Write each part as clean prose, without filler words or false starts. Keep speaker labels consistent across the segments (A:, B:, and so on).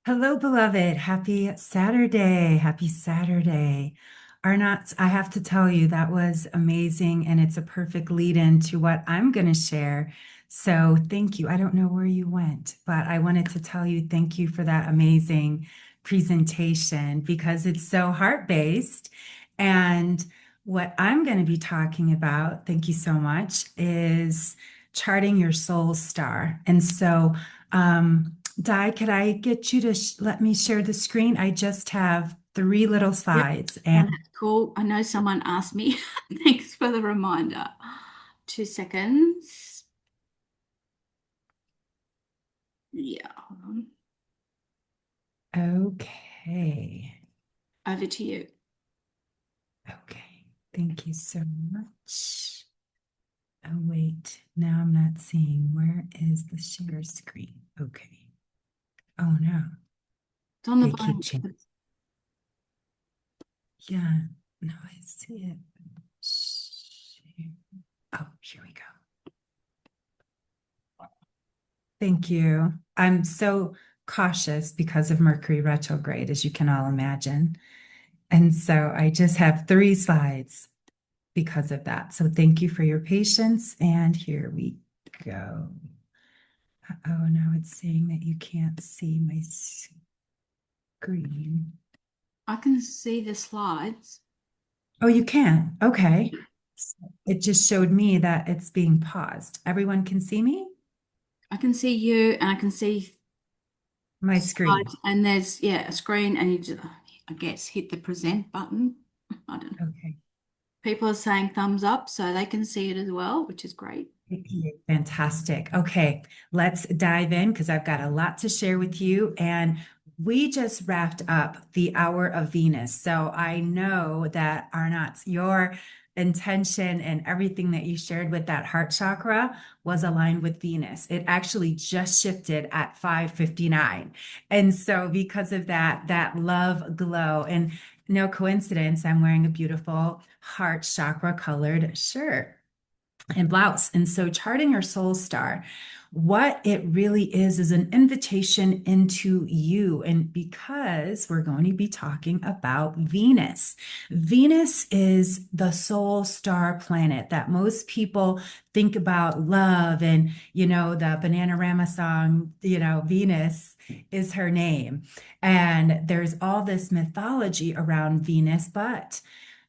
A: Hello, beloved. Happy Saturday. Happy Saturday. Arnott, I have to tell you, that was amazing. And it's a perfect lead in to what I'm going to share. So thank you. I don't know where you went, but I wanted to tell you thank you for that amazing presentation because it's so heart-based. And what I'm going to be talking about, thank you so much, is charting your soul star. And so, Di, could I get you to let me share the screen? I just have three little
B: Yep.
A: slides
B: No,
A: and
B: that's cool. I know someone asked me. Thanks for the reminder. 2 seconds. Yeah, hold on.
A: okay.
B: Over to you.
A: Okay. Thank you so much. Oh, wait. Now I'm not seeing. Where is the share screen? Okay. Oh no.
B: It's on the
A: They keep
B: bottom.
A: changing. Yeah. No, I see it. Share. Oh, here we go. Thank you. I'm so cautious because of Mercury retrograde, as you can all imagine. And so I just have three slides because of that. So thank you for your patience. And here we go. Oh, now it's saying that you can't see my screen.
B: I can see the slides.
A: Oh, you can. Okay. So it just showed me that it's being paused. Everyone can see me?
B: I can see you and I can see
A: My screen.
B: slides and there's a screen and you just I guess hit the present button. I don't know.
A: Okay.
B: People are saying thumbs up so they can see it as well, which is great.
A: Thank you. Fantastic. Okay, let's dive in because I've got a lot to share with you. And we just wrapped up the hour of Venus. So I know that Arnott's your intention and everything that you shared with that heart chakra was aligned with Venus. It actually just shifted at 5:59. And so because of that, that love glow and no coincidence, I'm wearing a beautiful heart chakra colored shirt and blouse. And so, charting your soul star, what it really is an invitation into you. And because we're going to be talking about Venus, Venus is the soul star planet that most people think about love. And, the Bananarama song, Venus is her name. And there's all this mythology around Venus, but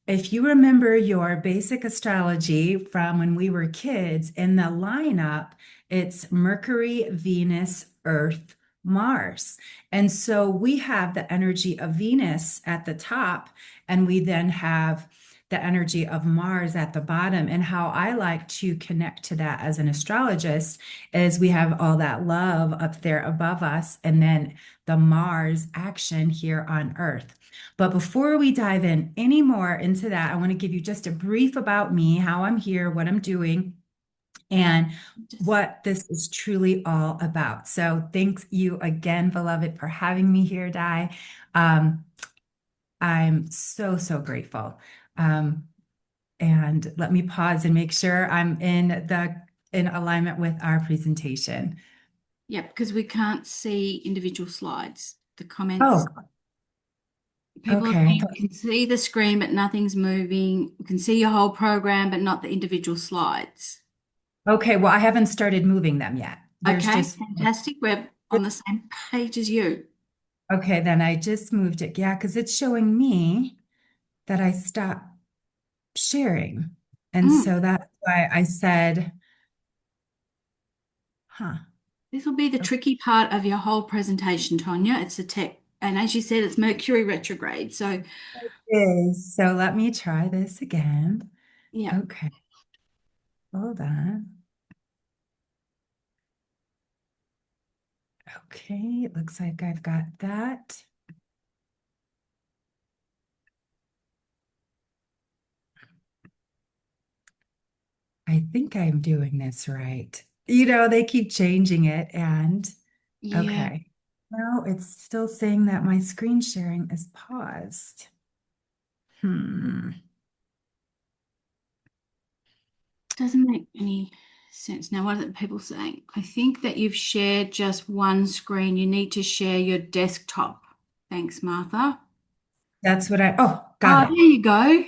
A: if you remember your basic astrology from when we were kids, in the lineup, it's Mercury, Venus, Earth, Mars. And so we have the energy of Venus at the top, and we then have the energy of Mars at the bottom. And how I like to connect to that as an astrologist is we have all that love up there above us, and then the Mars action here on Earth. But before we dive in any more into that, I want to give you just a brief about me, how I'm here, what I'm doing, and
B: Just
A: what this is truly all about. So thanks you again, beloved, for having me here, Di. Um, I'm so, so grateful. Um, and let me pause and make sure I'm in alignment with our presentation.
B: yeah, because we can't see individual slides. The
A: Oh,
B: comments, people are
A: okay.
B: saying we can see the screen, but nothing's moving. We can see your whole program, but not the individual slides.
A: Okay, well, I haven't started moving them yet. There's
B: Okay,
A: just
B: fantastic. We're on the same page as you.
A: okay, then I just moved it. Yeah, because it's showing me that I stopped sharing. And
B: Mm,
A: so that's why I said, huh.
B: this will be the
A: Okay.
B: tricky part of your whole presentation, Tonya. It's a tech, and as you said, it's Mercury retrograde. So,
A: Is. So let me try this again.
B: yeah,
A: Okay, hold on. Okay, it looks like I've got that. I think I'm doing this right. They keep changing it and
B: yeah,
A: okay. No, it's still saying that my screen sharing is paused. Hmm.
B: doesn't make any. sense. Now, what are the people saying? I think that you've shared just one screen. You need to share your desktop. Thanks, Martha.
A: That's what oh, got
B: Oh,
A: it.
B: there you go.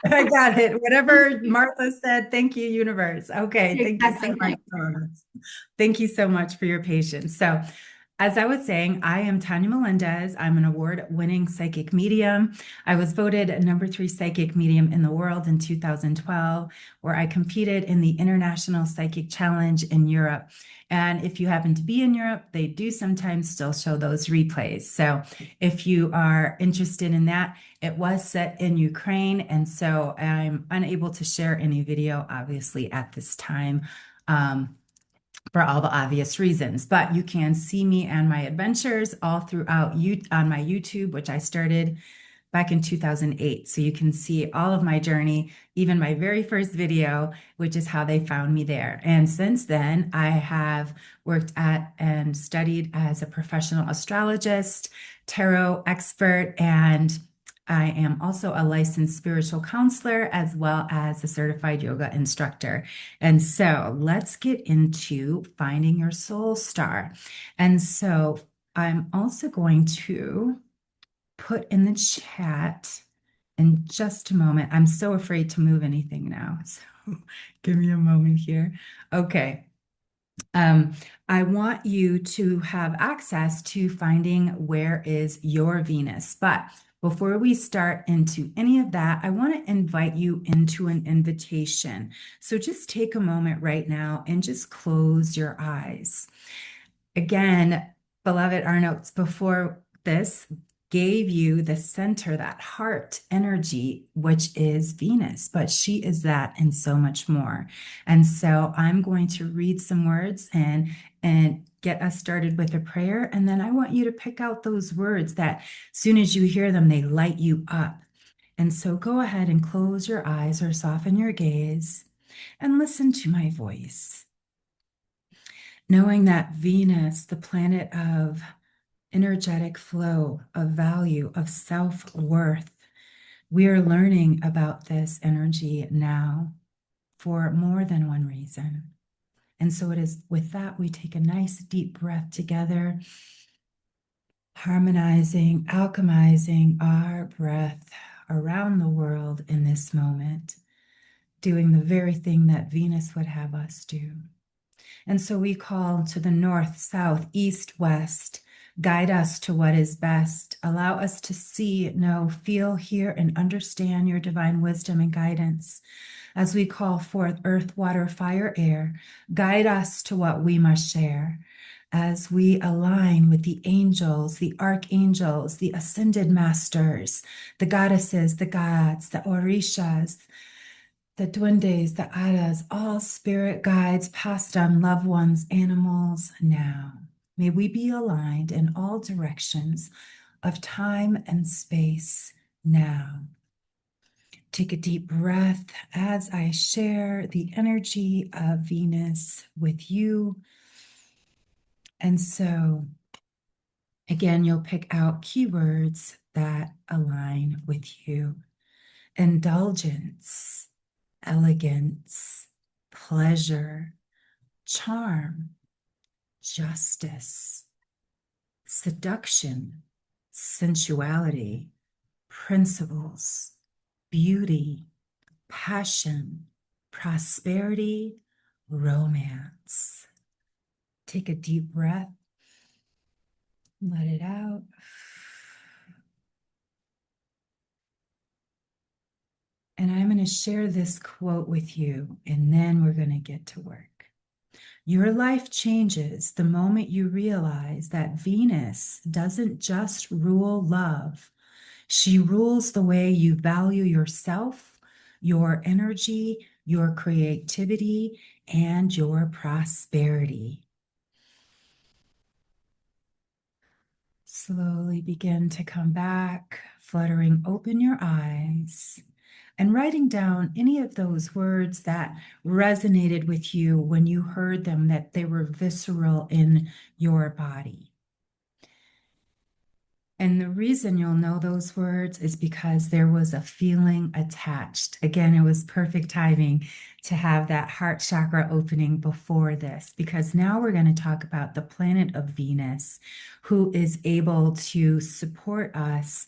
A: I got it. Whatever Martha said, thank you, universe. Okay, thank you so
B: Exactly.
A: much. Thank you so much for your patience. So, as I was saying, I am Tonya Melendez. I'm an award-winning psychic medium. I was voted number 3 psychic medium in the world in 2012, where I competed in the International Psychic Challenge in Europe. And if you happen to be in Europe, they do sometimes still show those replays. So if you are interested in that, it was set in Ukraine. And so I'm unable to share any video, obviously, at this time. For all the obvious reasons, but you can see me and my adventures all throughout you on my YouTube, which I started back in 2008. So you can see all of my journey, even my very first video, which is how they found me there. And since then, I have worked at and studied as a professional astrologist, tarot expert, and I am also a licensed spiritual counselor as well as a certified yoga instructor. And so let's get into finding your soul star. And so I'm also going to put in the chat in just a moment. I'm so afraid to move anything now. So give me a moment here. Okay. Um, I want you to have access to finding where is your Venus. But before we start into any of that, I want to invite you into an invitation. So just take a moment right now and just close your eyes. Again, beloved, our notes before this gave you the center, that heart energy, which is Venus, but she is that and so much more. And so I'm going to read some words and get us started with a prayer. And then I want you to pick out those words that as soon as you hear them, they light you up. And so go ahead and close your eyes or soften your gaze and listen to my voice. Knowing that Venus, the planet of energetic flow, of value, of self-worth, we are learning about this energy now for more than one reason. And so it is with that, we take a nice deep breath together, harmonizing, alchemizing our breath around the world in this moment, doing the very thing that Venus would have us do. And so we call to the north, south, east, west. Guide us to what is best. Allow us to see, know, feel, hear, and understand your divine wisdom and guidance. As we call forth earth, water, fire, air, guide us to what we must share. As we align with the angels, the archangels, the ascended masters, the goddesses, the gods, the orishas, the duendes, the hadas, all spirit guides, passed on loved ones, animals now. May we be aligned in all directions of time and space now. Take a deep breath as I share the energy of Venus with you. And so, again, you'll pick out keywords that align with you. Indulgence, elegance, pleasure, charm, justice, seduction, sensuality, principles, beauty, passion, prosperity, romance. Take a deep breath, let it out. And I'm going to share this quote with you, and then we're going to get to work. Your life changes the moment you realize that Venus doesn't just rule love. She rules the way you value yourself, your energy, your creativity, and your prosperity. Slowly begin to come back, fluttering open your eyes and writing down any of those words that resonated with you when you heard them, that they were visceral in your body. And the reason you'll know those words is because there was a feeling attached. Again, it was perfect timing to have that heart chakra opening before this, because now we're going to talk about the planet of Venus, who is able to support us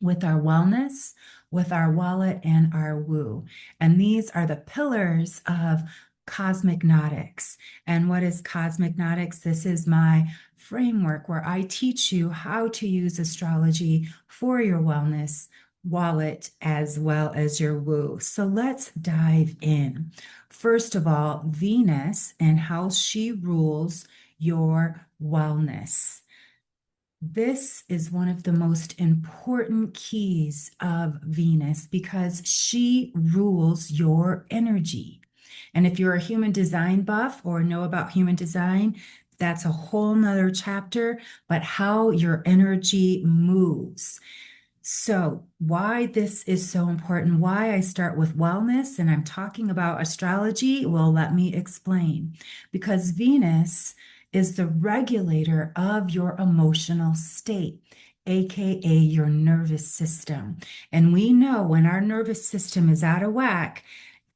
A: with our wellness, with our wallet, and our woo. And these are the pillars of cosmic nautics. And what is cosmic nautics? This is my framework where I teach you how to use astrology for your wellness, wallet, as well as your woo. So let's dive in. First of all, Venus and how she rules your wellness. This is one of the most important keys of Venus because she rules your energy. And if you're a human design buff or know about human design, that's a whole nother chapter, but how your energy moves. So, why this is so important, why I start with wellness and I'm talking about astrology, well, let me explain. Because Venus is the regulator of your emotional state, aka your nervous system. And we know when our nervous system is out of whack,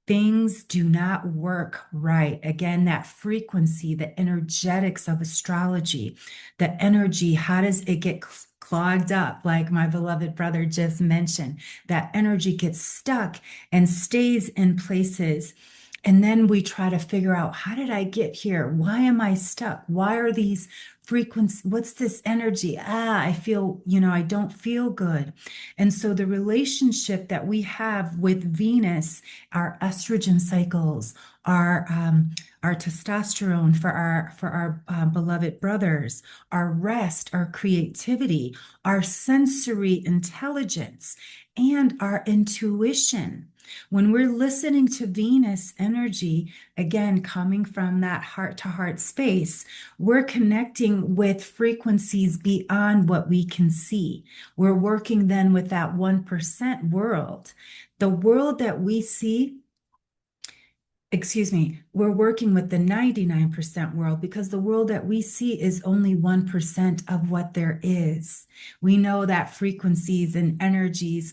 A: things do not work right. Again, that frequency, the energetics of astrology, the energy, how does it get clogged up? Like my beloved brother just mentioned, that energy gets stuck and stays in places. And then we try to figure out, how did I get here? Why am I stuck? Why are these frequencies? What's this energy? I feel, I don't feel good. And so the relationship that we have with Venus, our estrogen cycles, our testosterone for our beloved brothers, our rest, our creativity, our sensory intelligence, and our intuition. When we're listening to Venus energy, again, coming from that heart to heart space, we're connecting with frequencies beyond what we can see. We're working then with that 1% world. The world that we see, we're working with the 99% world because the world that we see is only 1% of what there is. We know that frequencies and energies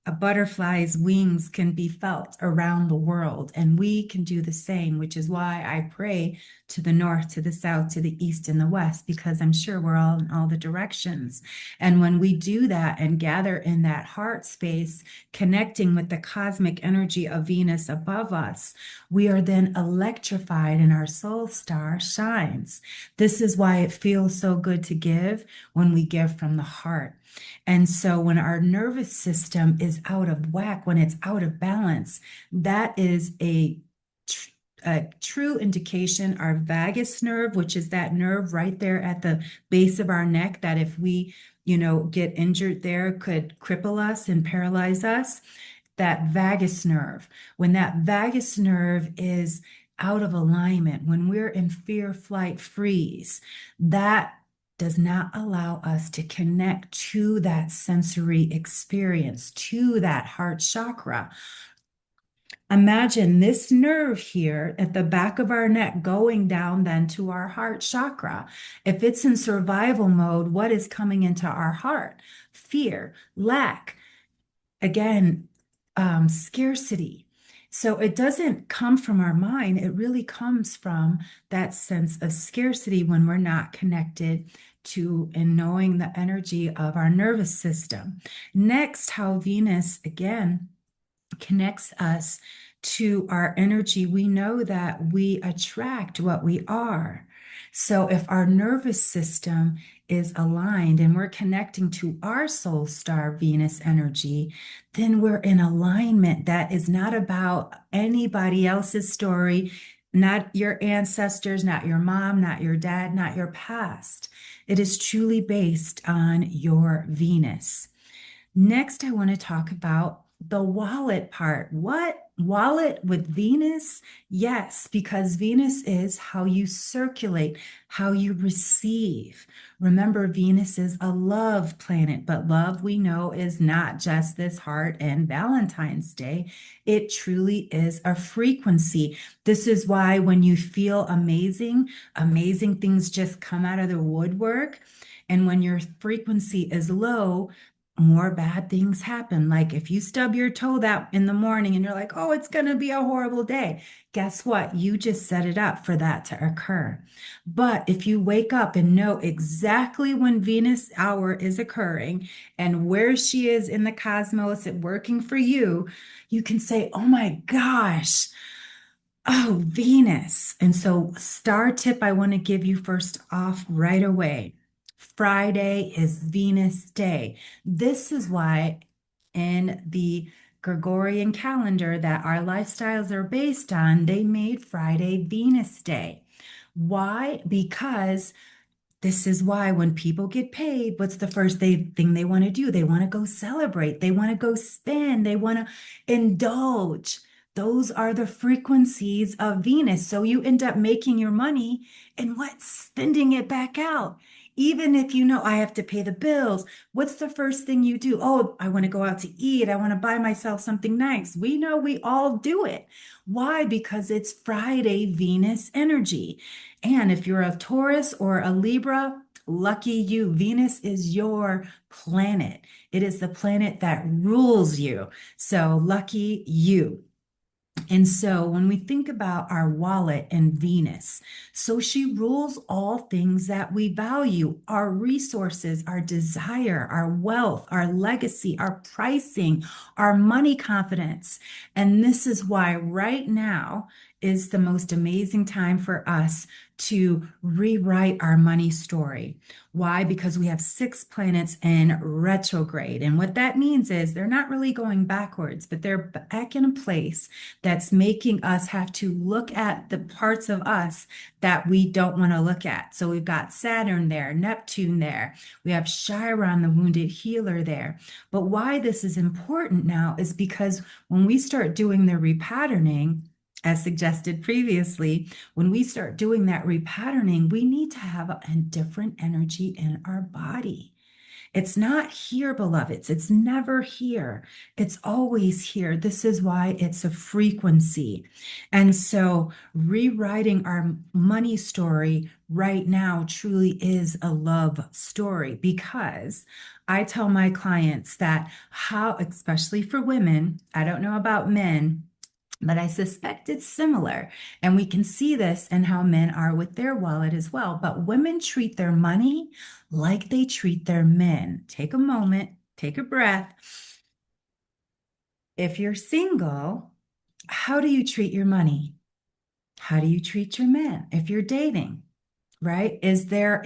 A: a butterfly's wings can be felt around the world, and we can do the same, which is why I pray to the north, to the south, to the east, and the west, because I'm sure we're all in all the directions. And when we do that and gather in that heart space, connecting with the cosmic energy of Venus above us, we are then electrified and our soul star shines. This is why it feels so good to give when we give from the heart. And so when our nervous system is out of whack, when it's out of balance, that is a true indication. Our vagus nerve, which is that nerve right there at the base of our neck, that if we, get injured there, could cripple us and paralyze us. That vagus nerve, when that vagus nerve is out of alignment, when we're in fear, flight, freeze, that does not allow us to connect to that sensory experience, to that heart chakra. Imagine this nerve here at the back of our neck going down then to our heart chakra. If it's in survival mode, what is coming into our heart? Fear, lack, again, scarcity. So it doesn't come from our mind. It really comes from that sense of scarcity when we're not connected to and knowing the energy of our nervous system. Next, how Venus, again, connects us to our energy. We know that we attract what we are. So if our nervous system is aligned and we're connecting to our soul star Venus energy, then we're in alignment. That is not about anybody else's story, not your ancestors, not your mom, not your dad, not your past. It is truly based on your Venus. Next, I want to talk about the wallet part. What Wallet with Venus? Yes, because Venus is how you circulate, how you receive. Remember, Venus is a love planet, but love we know is not just this heart and Valentine's Day. It truly is a frequency. This is why when you feel amazing, amazing things just come out of the woodwork. And when your frequency is low, more bad things happen. Like if you stub your toe that in the morning and you're like, oh, it's going to be a horrible day. Guess what? You just set it up for that to occur. But if you wake up and know exactly when Venus hour is occurring and where she is in the cosmos and working for you, you can say, oh my gosh. Oh, Venus. And so, star tip I want to give you first off right away. Friday is Venus Day. This is why in the Gregorian calendar that our lifestyles are based on, they made Friday Venus Day. Why? Because this is why when people get paid, what's the first thing they want to do? They want to go celebrate. They want to go spend. They want to indulge. Those are the frequencies of Venus. So you end up making your money and what? Spending it back out. Even if you know I have to pay the bills, what's the first thing you do? Oh, I want to go out to eat. I want to buy myself something nice. We know we all do it. Why? Because it's Friday Venus energy. And if you're a Taurus or a Libra, lucky you. Venus is your planet. It is the planet that rules you. So lucky you. And so when we think about our wallet and Venus, so she rules all things that we value, our resources, our desire, our wealth, our legacy, our pricing, our money confidence. And this is why right now is the most amazing time for us to rewrite our money story. Why? Because we have 6 planets in retrograde. And what that means is they're not really going backwards, but they're back in a place that's making us have to look at the parts of us that we don't want to look at. So we've got Saturn there, Neptune there. We have Chiron, the wounded healer there. But why this is important now is because when we start doing the repatterning, as suggested previously, when we start doing that repatterning, we need to have a different energy in our body. It's not here, beloveds. It's never here. It's always here. This is why it's a frequency. And so, rewriting our money story right now truly is a love story because I tell my clients that how, especially for women, I don't know about men, but I suspect it's similar. And we can see this in how men are with their wallet as well. But women treat their money like they treat their men. Take a moment, take a breath. If you're single, how do you treat your money? How do you treat your men? If you're dating, right? Is there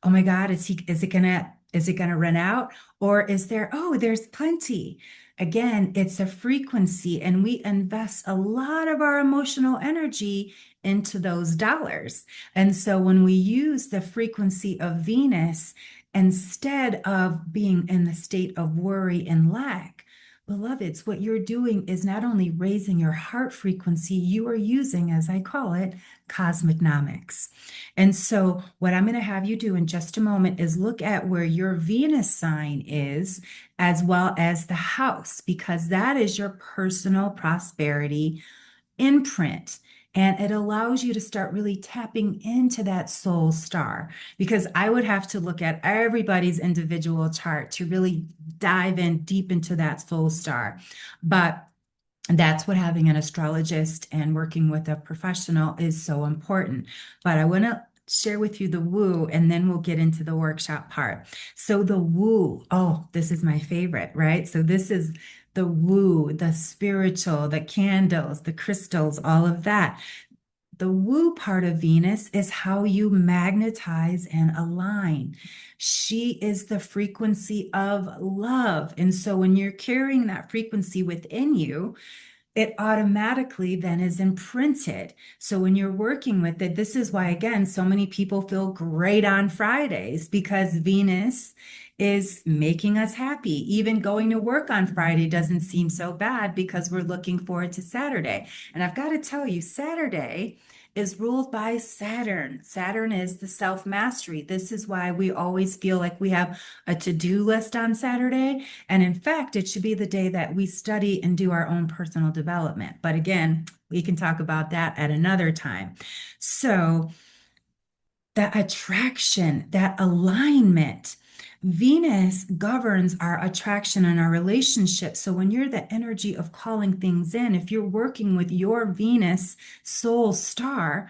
A: oh my God, is it gonna run out? Or is there, oh, there's plenty. Again, it's a frequency, and we invest a lot of our emotional energy into those dollars. And so when we use the frequency of Venus instead of being in the state of worry and lack, beloveds, what you're doing is not only raising your heart frequency, you are using, as I call it, cosmognomics. And so, what I'm going to have you do in just a moment is look at where your Venus sign is, as well as the house, because that is your personal prosperity imprint. And it allows you to start really tapping into that soul star because I would have to look at everybody's individual chart to really dive in deep into that soul star. But that's what having an astrologist and working with a professional is so important. But I want to share with you the woo, and then we'll get into the workshop part. So the woo, oh, this is my favorite, right? So this is the woo, the spiritual, the candles, the crystals, all of that. The woo part of Venus is how you magnetize and align. She is the frequency of love. And so when you're carrying that frequency within you, it automatically then is imprinted. So when you're working with it, this is why, again, so many people feel great on Fridays because Venus is making us happy. Even going to work on Friday doesn't seem so bad because we're looking forward to Saturday. And I've got to tell you, Saturday is ruled by Saturn. Saturn is the self mastery. This is why we always feel like we have a to-do list on Saturday. And in fact, it should be the day that we study and do our own personal development. But again, we can talk about that at another time. So, that attraction, that alignment, Venus governs our attraction and our relationship. So, when you're the energy of calling things in, if you're working with your Venus soul star,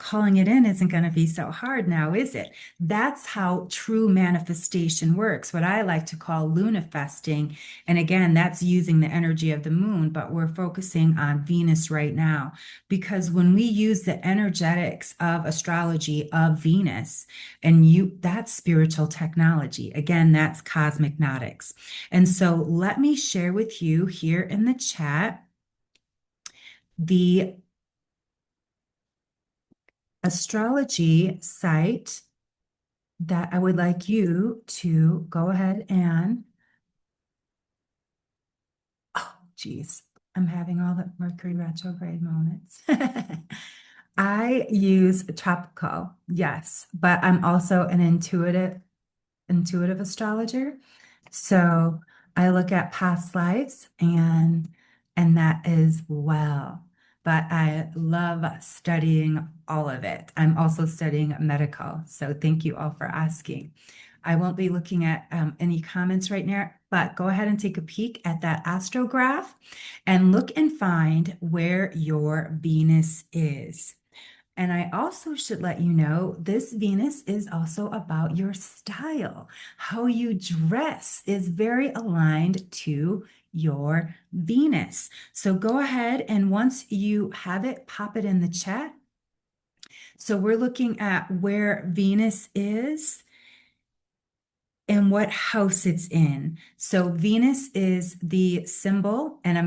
A: calling it in isn't going to be so hard now, is it? That's how true manifestation works, what I like to call lunifesting. And again, that's using the energy of the moon, but we're focusing on Venus right now. Because when we use the energetics of astrology of Venus, that's spiritual technology. Again, that's cosmic nautics. And so let me share with you here in the chat the astrology site that I would like you to go ahead and, oh, geez, I'm having all the Mercury retrograde moments. I use tropical, yes, but I'm also an intuitive astrologer. So I look at past lives and that is well. But I love studying all of it. I'm also studying medical. So thank you all for asking. I won't be looking at any comments right now, but go ahead and take a peek at that astrograph and look and find where your Venus is. And I also should let you know this Venus is also about your style. How you dress is very aligned to your Venus. So go ahead and once you have it, pop it in the chat. So we're looking at where Venus is and what house it's in. So Venus is the symbol, and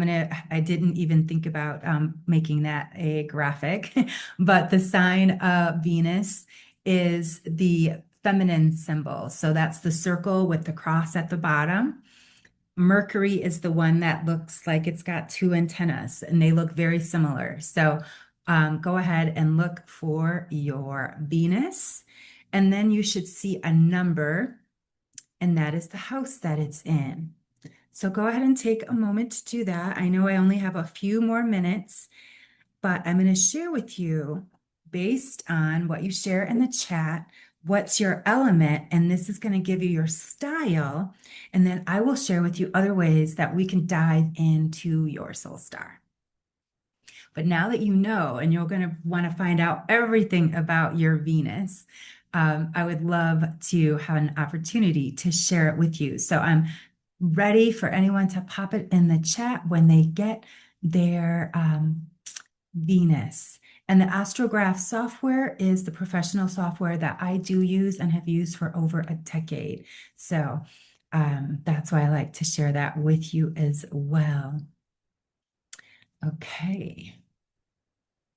A: I didn't even think about making that a graphic, but the sign of Venus is the feminine symbol. So that's the circle with the cross at the bottom. Mercury is the one that looks like it's got two antennas, and they look very similar. So go ahead and look for your Venus, and then you should see a number and that is the house that it's in. So go ahead and take a moment to do that. I know I only have a few more minutes, but I'm going to share with you based on what you share in the chat, what's your element, and this is going to give you your style. And then I will share with you other ways that we can dive into your soul star. But now that you know, and you're going to want to find out everything about your Venus, I would love to have an opportunity to share it with you. So I'm ready for anyone to pop it in the chat when they get their Venus. And the astrograph software is the professional software that I do use and have used for over a decade. So that's why I like to share that with you as well. Okay.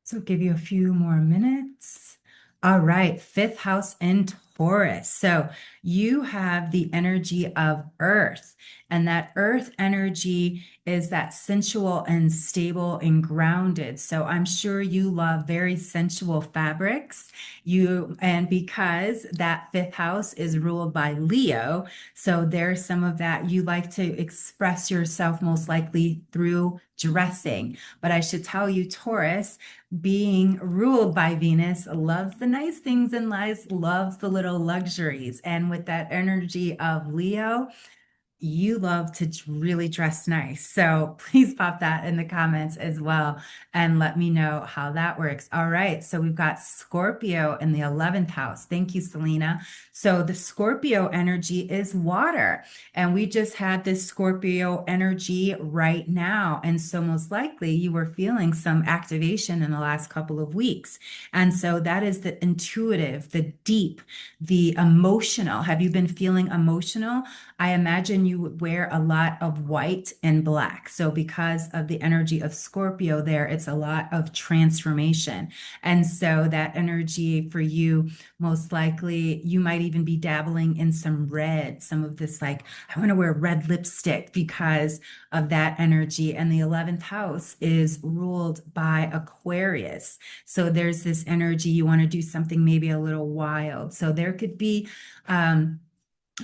A: So give you a few more minutes. All right, fifth house in Taurus. So you have the energy of earth, and that earth energy is that sensual and stable and grounded. So I'm sure you love very sensual fabrics. And because that fifth house is ruled by Leo, so there's some of that you like to express yourself most likely through dressing. But I should tell you, Taurus, being ruled by Venus, loves the nice things in life, loves the little luxuries. And with that energy of Leo, you love to really dress nice. So please pop that in the comments as well and let me know how that works. All right. So we've got Scorpio in the 11th house. Thank you, Selena. So the Scorpio energy is water. And we just had this Scorpio energy right now. And so most likely you were feeling some activation in the last couple of weeks. And so that is the intuitive, the deep, the emotional. Have you been feeling emotional? I imagine you you wear a lot of white and black. So because of the energy of Scorpio there, it's a lot of transformation. And so that energy for you, most likely, you might even be dabbling in some red, some of this like, I want to wear red lipstick because of that energy. And the 11th house is ruled by Aquarius. So there's this energy, you want to do something maybe a little wild. So there could be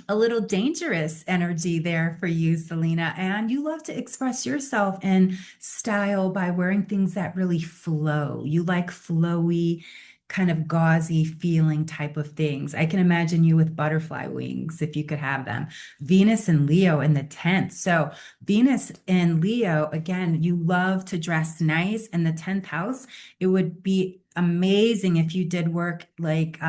A: a little dangerous energy there for you, Selena. And you love to express yourself in style by wearing things that really flow. You like flowy, kind of gauzy feeling type of things. I can imagine you with butterfly wings if you could have them. Venus and Leo in the 10th. So, Venus and Leo, again, you love to dress nice in the 10th house. It would be amazing if you did work like,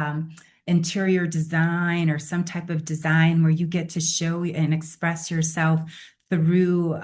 A: interior design or some type of design where you get to show and express yourself through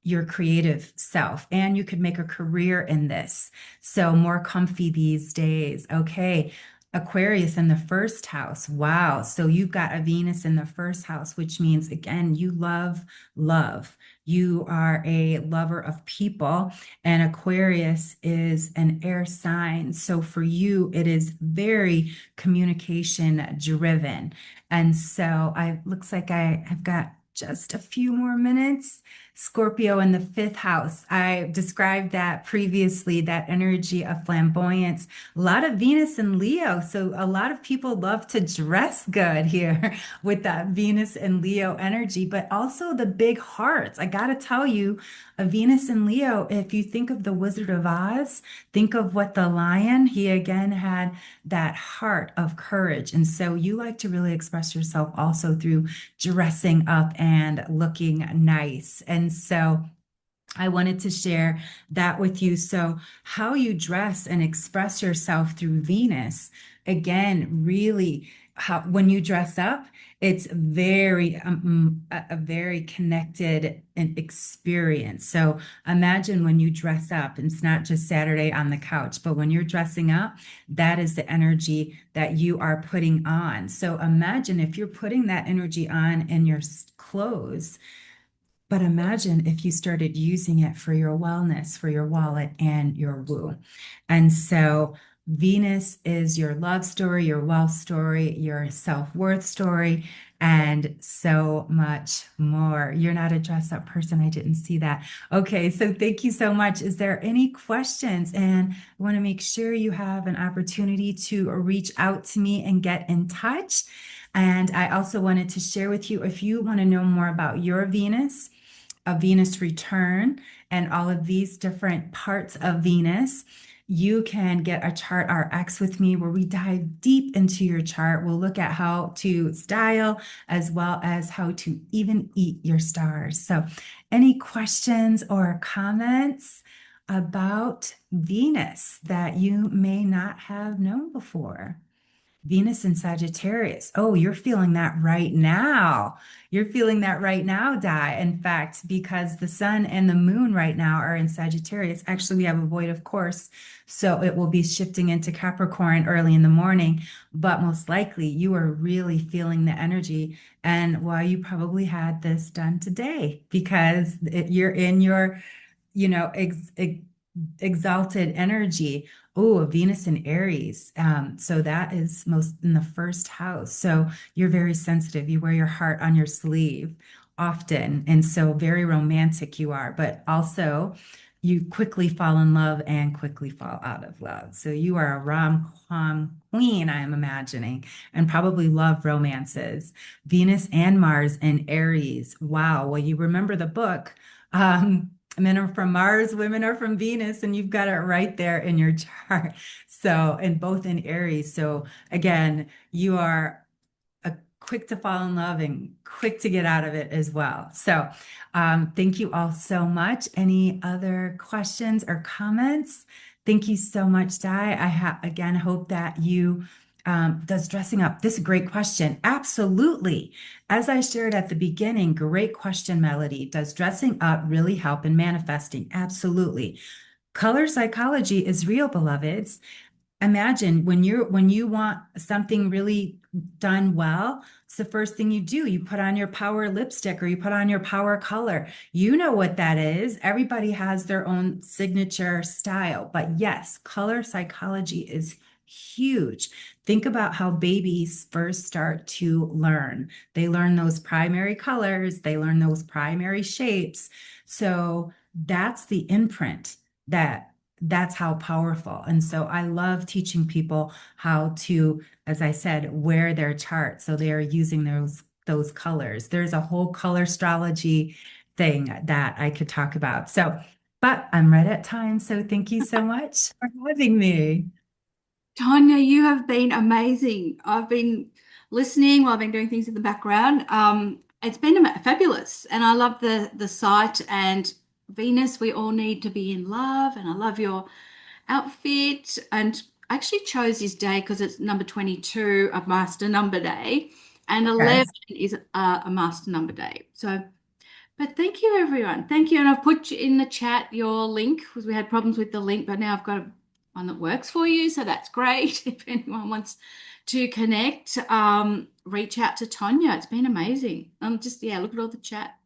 A: your creative self. And you could make a career in this. So more comfy these days. Okay. Aquarius in the first house. Wow. So you've got a Venus in the first house, which means, again, you love love. You are a lover of people, and Aquarius is an air sign. So for you, it is very communication driven. And so I looks like I have got just a few more minutes. Scorpio in the fifth house. I described that previously, that energy of flamboyance. A lot of Venus and Leo. So a lot of people love to dress good here with that Venus and Leo energy, but also the big hearts. I got to tell you, a Venus and Leo, if you think of the Wizard of Oz, think of what the lion, he again had that heart of courage. And so you like to really express yourself also through dressing up and looking nice. And so I wanted to share that with you. So, how you dress and express yourself through Venus, again, really, how when you dress up, it's very a very connected experience. So imagine when you dress up, it's not just Saturday on the couch, but when you're dressing up, that is the energy that you are putting on. So imagine if you're putting that energy on in your clothes, but imagine if you started using it for your wellness, for your wallet, and your woo. And so Venus is your love story, your wealth story, your self-worth story, and so much more. You're not a dress up person. I didn't see that. Okay, so thank you so much. Is there any questions? And I want to make sure you have an opportunity to reach out to me and get in touch. And I also wanted to share with you, if you want to know more about your Venus, a Venus return, and all of these different parts of Venus, you can get a chart RX with me where we dive deep into your chart. We'll look at how to style as well as how to even eat your stars. So, any questions or comments about Venus that you may not have known before? Venus in Sagittarius. Oh, you're feeling that right now. You're feeling that right now, Di. In fact, because the sun and the moon right now are in Sagittarius. Actually, we have a void of course, so it will be shifting into Capricorn early in the morning. But most likely, you are really feeling the energy. And well, you probably had this done today because you're in your, you know, exalted energy. Oh, Venus in Aries. So that is most in the first house. So you're very sensitive. You wear your heart on your sleeve often. And so very romantic you are, but also you quickly fall in love and quickly fall out of love. So you are a rom-com queen, I am imagining, and probably love romances. Venus and Mars in Aries. Wow. Well, you remember the book. Men are from Mars, women are from Venus, and you've got it right there in your chart. So, and both in Aries. So, again, you are quick to fall in love and quick to get out of it as well. So, thank you all so much. Any other questions or comments? Thank you so much, Di. Again hope that you does dressing up. This is a great question. Absolutely. As I shared at the beginning, great question, Melody. Does dressing up really help in manifesting? Absolutely. Color psychology is real, beloveds. imagine when you want something really done well, it's the first thing you do. You put on your power lipstick or you put on your power color. You know what that is. Everybody has their own signature style. But yes, color psychology is huge. Think about how babies first start to learn. They learn those primary colors, they learn those primary shapes. So that's the imprint that that's how powerful. And so I love teaching people how to, as I said, wear their chart. So they are using those colors. There's a whole color astrology thing that I could talk about. So, but I'm right at time. So thank you so much for having me.
B: Tonya, you have been amazing. I've been listening while I've been doing things in the background. It's been fabulous, and I love the site and Venus. We all need to be in love, and I love your outfit. And I actually chose this day because it's number 22, a master number day, and 11
A: Yes.
B: is a master number day. So. But thank you, everyone. Thank you. And I've put in the chat your link because we had problems with the link, but now I've got one that works for you. So that's great. If anyone wants to connect, reach out to Tonya. It's been amazing. Just, yeah, look at all the chat.